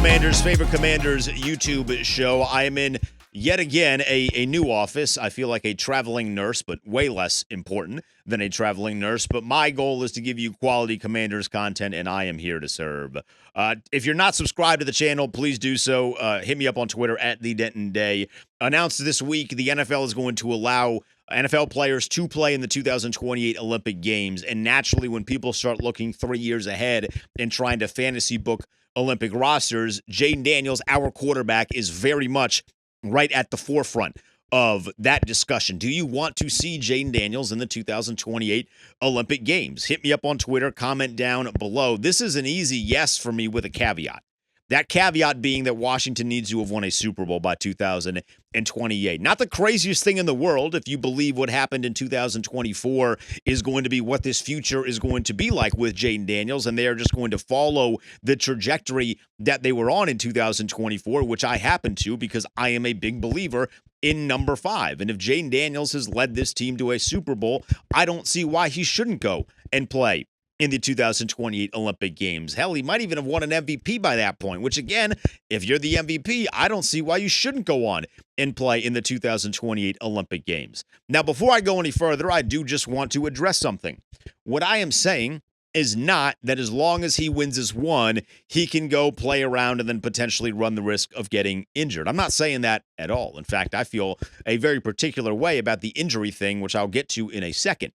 Commanders' favorite Commanders YouTube show. I am in yet again a new office. I feel like a traveling nurse, but way less important than a traveling nurse. But my goal is to give you quality Commanders content, and I am here to serve. If you're not subscribed to the channel, please do so. Hit me up on Twitter at the Denton Day. Announced this week, the NFL is going to allow NFL players to play in the 2028 Olympic Games. And naturally, when people start looking 3 years ahead and trying to fantasy book Olympic rosters, Jayden Daniels, our quarterback, is very much right at the forefront of that discussion. Do you want to see Jayden Daniels in the 2028 Olympic Games? Hit me up on Twitter, comment down below. This is an easy yes for me with a caveat. That caveat being that Washington needs to have won a Super Bowl by 2028. Not the craziest thing in the world if you believe what happened in 2024 is going to be what this future is going to be like with Jayden Daniels, and they are just going to follow the trajectory that they were on in 2024, which I happen to because I am a big believer in number 5. And if Jayden Daniels has led this team to a Super Bowl, I don't see why he shouldn't go and play in the 2028 Olympic Games. Hell, he might even have won an MVP by that point, which again, if you're the MVP, I don't see why you shouldn't go on and play in the 2028 Olympic Games. Now, before I go any further, I do just want to address something. What I am saying is not that as long as he wins his one, he can go play around and then potentially run the risk of getting injured. I'm not saying that at all. In fact, I feel a very particular way about the injury thing, which I'll get to in a second.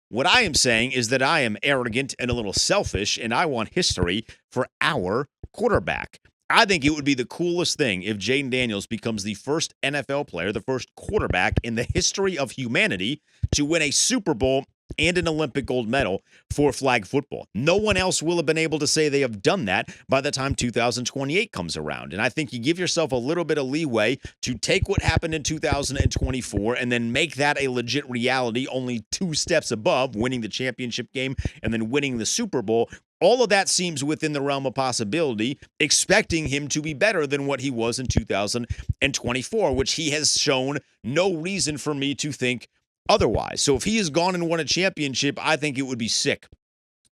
What I am saying is that I am arrogant and a little selfish, and I want history for our quarterback. I think it would be the coolest thing if Jayden Daniels becomes the first NFL player, the first quarterback in the history of humanity to win a Super Bowl and an Olympic gold medal for flag football. No one else will have been able to say they have done that by the time 2028 comes around. And I think you give yourself a little bit of leeway to take what happened in 2024 and then make that a legit reality, only 2 steps above winning the championship game and then winning the Super Bowl. All of that seems within the realm of possibility, expecting him to be better than what he was in 2024, which he has shown no reason for me to think otherwise. So if he has gone and won a championship, I think it would be sick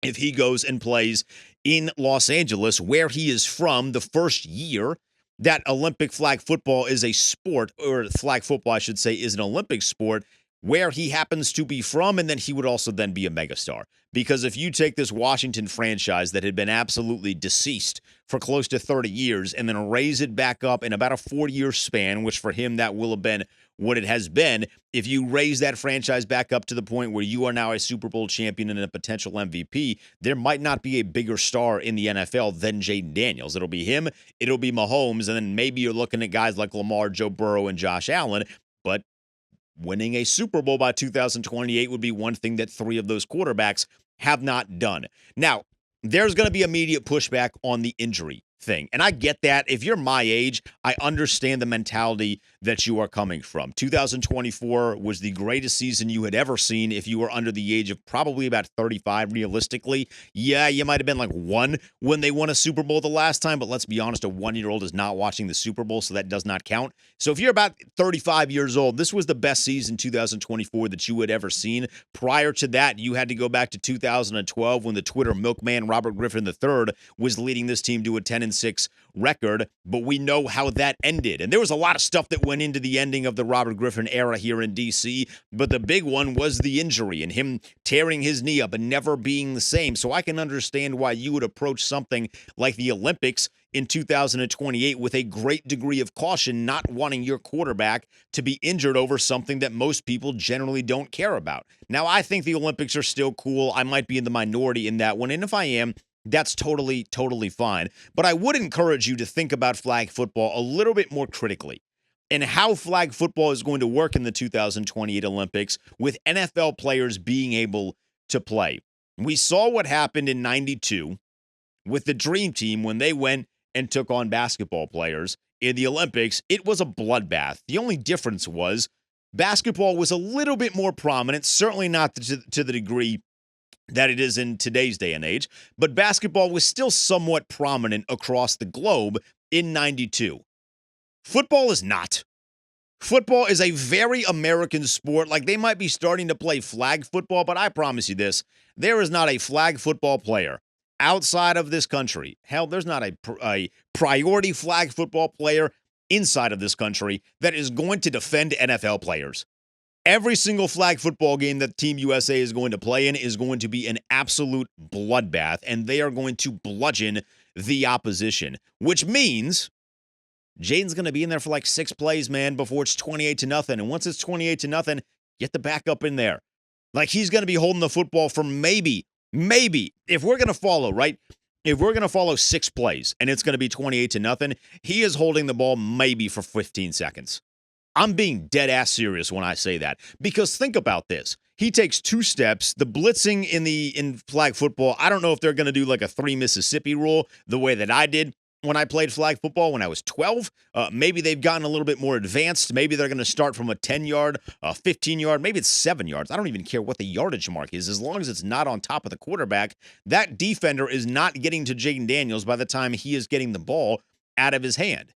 if he goes and plays in Los Angeles, where he is from, the first year that Olympic flag football is a sport, or flag football, I should say, is an Olympic sport, where he happens to be from, and then he would also then be a megastar. Because if you take this Washington franchise that had been absolutely deceased for close to 30 years and then raise it back up in about a 4-year span, which for him that will have been what it has been, if you raise that franchise back up to the point where you are now a Super Bowl champion and a potential MVP, there might not be a bigger star in the NFL than Jayden Daniels. It'll be him, it'll be Mahomes, and then maybe you're looking at guys like Lamar, Joe Burrow, and Josh Allen, but winning a Super Bowl by 2028 would be one thing that 3 of those quarterbacks have not done. Now, there's going to be immediate pushback on the injury thing. And I get that. If you're my age, I understand the mentality that you are coming from. 2024 was the greatest season you had ever seen if you were under the age of probably about 35 realistically. Yeah, you might have been like 1 when they won a Super Bowl the last time, but let's be honest, a 1-year-old is not watching the Super Bowl, so that does not count. So if you're about 35 years old, this was the best season 2024 that you had ever seen. Prior to that, you had to go back to 2012 when the Twitter milkman Robert Griffin III was leading this team to a 10-6 record, but we know how that ended. And there was a lot of stuff that went into the ending of the Robert Griffin era here in D.C., but the big one was the injury and him tearing his knee up and never being the same. So I can understand why you would approach something like the Olympics in 2028 with a great degree of caution, not wanting your quarterback to be injured over something that most people generally don't care about. Now, I think the Olympics are still cool. I might be in the minority in that one, and if I am, that's totally fine. But I would encourage you to think about flag football a little bit more critically and how flag football is going to work in the 2028 Olympics with NFL players being able to play. We saw what happened in 92 with the Dream Team when they went and took on basketball players in the Olympics. It was a bloodbath. The only difference was basketball was a little bit more prominent, certainly not to the degree that it is in today's day and age, but basketball was still somewhat prominent across the globe in 92. Football is not. Football is a very American sport. Like, they might be starting to play flag football, but I promise you this, there is not a flag football player outside of this country. Hell, there's not a priority flag football player inside of this country that is going to defend NFL players. Every single flag football game that Team USA is going to play in is going to be an absolute bloodbath, and they are going to bludgeon the opposition, which means Jayden's going to be in there for like 6 plays, man, before it's 28-0. And once it's 28-0, get the backup in there. Like, he's going to be holding the football for maybe, if we're going to follow, right? If we're going to follow 6 plays and it's going to be 28-0, he is holding the ball maybe for 15 seconds. I'm being dead ass serious when I say that, because think about this. He takes 2 steps. The blitzing in flag football, I don't know if they're going to do like a 3 Mississippi rule the way that I did when I played flag football when I was 12. Maybe they've gotten a little bit more advanced. Maybe they're going to start from a 10-yard, 15-yard, maybe it's 7 yards. I don't even care what the yardage mark is. As long as it's not on top of the quarterback, that defender is not getting to Jayden Daniels by the time he is getting the ball out of his hand.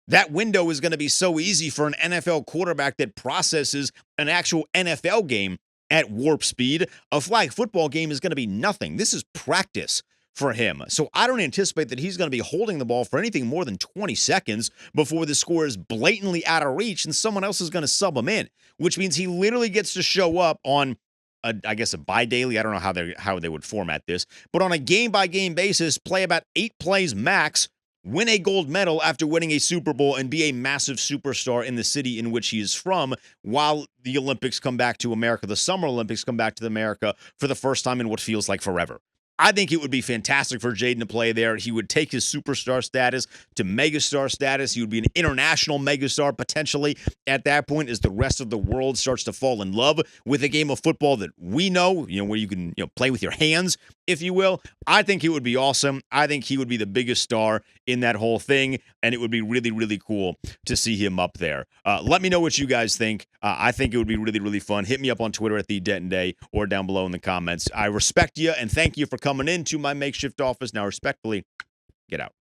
That window is going to be so easy for an NFL quarterback that processes an actual NFL game at warp speed. A flag football game is going to be nothing. This is practice for him. So I don't anticipate that he's going to be holding the ball for anything more than 20 seconds before the score is blatantly out of reach and someone else is going to sub him in, which means he literally gets to show up on a bi-daily. I don't know how they would format this, but on a game-by-game basis, play about 8 plays max, win a gold medal after winning a Super Bowl, and be a massive superstar in the city in which he is from while the Olympics come back to America, the Summer Olympics come back to America for the first time in what feels like forever. I think it would be fantastic for Jayden to play there. He would take his superstar status to megastar status. He would be an international megastar potentially at that point as the rest of the world starts to fall in love with a game of football that we know, where you can play with your hands, if you will. I think it would be awesome. I think he would be the biggest star in that whole thing, and it would be really, really cool to see him up there. Let me know what you guys think. I think it would be really, really fun. Hit me up on Twitter at @TheDenton or down below in the comments. I respect you, and thank you for coming into my makeshift office. Now, respectfully, get out.